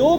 2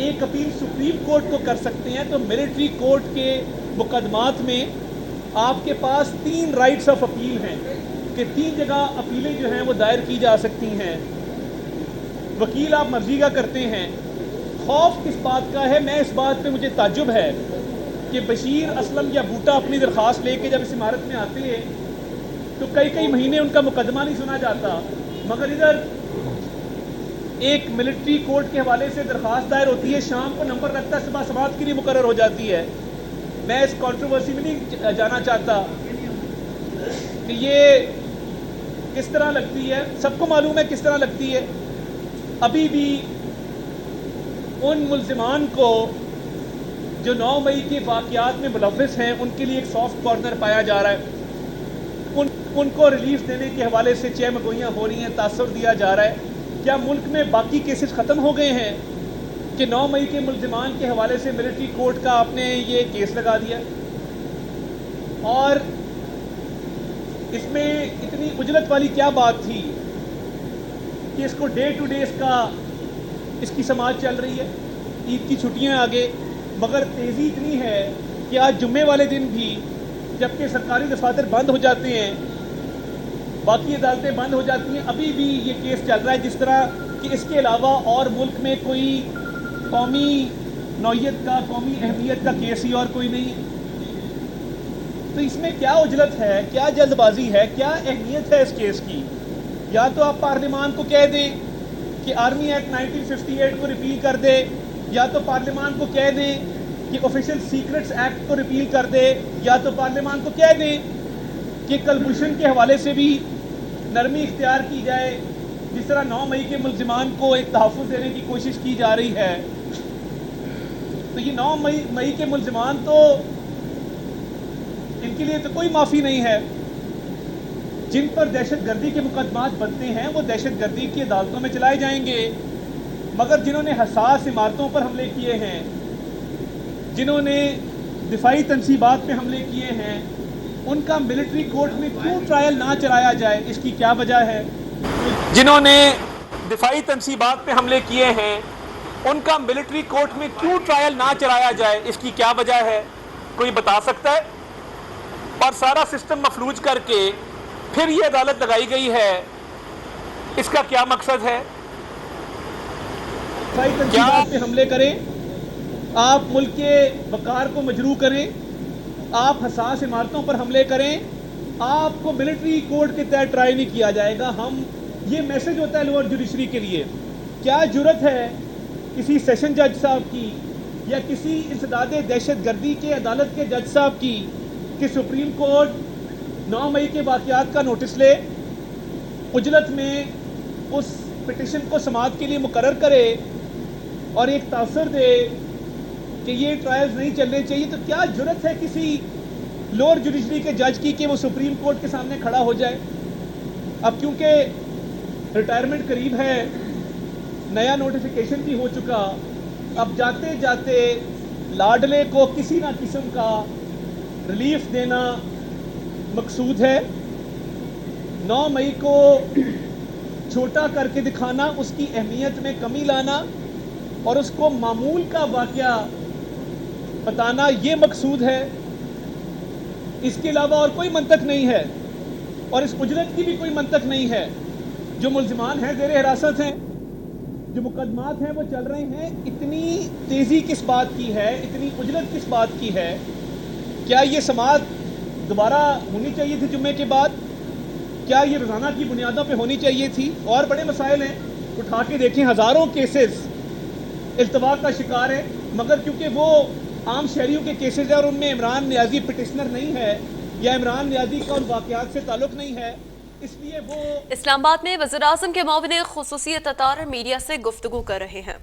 ایک appeal supreme court کو کر سکتے ہیں, تو ملٹری کورٹ کے مقدمات میں آپ کے پاس 3 رائٹس آف اپیل ہیں کہ 3 جگہ اپیلیں جو ہیں وہ دائر کی جا سکتی ہیں. وکیل آپ مرضی کا کرتے ہیں. خوف کس بات کا ہے؟ میں اس بات پہ مجھے تعجب ہے کہ بشیر اسلم یا بوٹا اپنی درخواست لے کے جب اس عمارت میں آتے ہیں تو کئی مہینے ان کا مقدمہ نہیں سنا جاتا, مگر ادھر ایک ملٹری کورٹ کے حوالے سے درخواست دائر ہوتی ہے, شام کو نمبر رکھتا ہے, صبح سماعت کے لیے مقرر ہو جاتی ہے. میں اس کنٹروورسی میں نہیں جانا چاہتا کہ یہ کس طرح لگتی ہے, سب کو معلوم ہے کس طرح لگتی ہے. ابھی بھی ان ملزمان کو جو 9 مئی کے واقعات میں ملوث ہیں ان کے لیے ایک سافٹ کارنر پایا جا رہا ہے. ان کو ریلیف دینے کے حوالے سے چہمگوئیاں ہو رہی ہیں, تاثر دیا جا رہا ہے. کیا ملک میں باقی کیسز ختم ہو گئے ہیں کہ 9 مئی کے ملزمان کے حوالے سے ملٹری کورٹ کا آپ نے یہ کیس لگا دیا؟ اور اس میں اتنی عجلت والی کیا بات تھی کہ اس کو ڈے ٹو ڈے اس کی سماعت چل رہی ہے؟ عید کی چھٹیاں آگے, مگر تیزی اتنی ہے کہ آج جمعے والے دن بھی جبکہ سرکاری دفاتر بند ہو جاتے ہیں, باقی عدالتیں بند ہو جاتی ہیں, ابھی بھی یہ کیس چل رہا ہے جس طرح کہ اس کے علاوہ اور ملک میں کوئی قومی نوعیت کا, قومی اہمیت کا کیس ہی اور کوئی نہیں ہے. تو اس میں کیا عجلت ہے, کیا جلد بازی ہے, کیا اہمیت ہے اس کیس کی؟ یا تو آپ پارلیمان کو کہہ دیں کہ آرمی ایکٹ 1958 کو ریپیل کر دے, یا تو پارلیمان کو کہہ دیں کہ آفیشیل سیکرٹس ایکٹ کو ریپیل کر دے, یا تو پارلیمان کو کہہ دیں کہ کلبھوشن کے حوالے سے بھی نرمی اختیار کی جائے, جس طرح 9 مئی کے ملزمان کو ایک تحفظ دینے کی کوشش کی جا رہی ہے. تو یہ 9 مئی کے ملزمان تو ان کے لیے تو کوئی معافی نہیں ہے. جن پر دہشت گردی کے مقدمات بنتے ہیں وہ دہشت گردی کی عدالتوں میں چلائے جائیں گے, مگر جنہوں نے حساس عمارتوں پر حملے کیے ہیں, جنہوں نے دفاعی تنصیبات پہ حملے کیے ہیں, ان کا ملٹری کورٹ میں کیوں ٹرائل نہ چلایا جائے؟ اس کی کیا وجہ ہے؟ جنہوں نے دفاعی تنصیبات پہ حملے کیے ہیں ان کا ملٹری کورٹ میں کیوں ٹرائل نہ چلایا جائے؟ اس کی کیا وجہ ہے؟ کوئی بتا سکتا ہے؟ اور سارا سسٹم مفلوج کر کے پھر یہ عدالت لگائی گئی ہے, اس کا کیا مقصد ہے؟ دفاعی تنصیبات پہ حملے کریں, آپ ملک کے وقار کو مجروح کریں, آپ حساس عمارتوں پر حملے کریں, آپ کو ملٹری کورٹ کے تحت ٹرائی نہیں کیا جائے گا. یہ میسج ہوتا ہے لوور جوڈیشری کے لیے. کیا جرت ہے کسی سیشن جج صاحب کی یا کسی انسداد دہشت گردی کے عدالت کے جج صاحب کی کہ سپریم کورٹ 9 مئی کے واقعات کا نوٹس لے, عجلت میں اس پٹیشن کو سماعت کے لیے مقرر کرے اور ایک تاثر دے کہ یہ ٹرائلز نہیں چلنے چاہیے؟ تو کیا جرت ہے کسی لوور جوڈیشری کے جج کی کہ وہ سپریم کورٹ کے سامنے کھڑا ہو جائے؟ اب کیونکہ ریٹائرمنٹ قریب ہے, نیا نوٹیفیکیشن بھی ہو چکا, اب جاتے جاتے لاڈلے کو کسی نہ قسم کا ریلیف دینا مقصود ہے. 9 مئی کو چھوٹا کر کے دکھانا, اس کی اہمیت میں کمی لانا اور اس کو معمول کا واقعہ بتانا, یہ مقصود ہے. اس کے علاوہ اور کوئی منطق نہیں ہے, اور اس اجرت کی بھی کوئی منطق نہیں ہے. جو ملزمان ہیں زیر حراست ہیں, جو مقدمات ہیں وہ چل رہے ہیں, اتنی تیزی کس بات کی ہے, اتنی اجرت کس بات کی ہے؟ کیا یہ سماعت دوبارہ ہونی چاہیے تھی جمعے کے بعد؟ کیا یہ روزانہ کی بنیادوں پہ ہونی چاہیے تھی؟ اور بڑے مسائل ہیں, اٹھا کے دیکھیں, ہزاروں کیسز التوا کا شکار ہے, مگر کیونکہ وہ عام شہریوں کے کیسز ہیں اور ان میں عمران نیازی پٹیشنر نہیں ہے یا عمران نیازی کا ان واقعات سے تعلق نہیں ہے, اس لیے وہ اسلام آباد میں وزیر اعظم کے معاون خصوصی تتار میڈیا سے گفتگو کر رہے ہیں.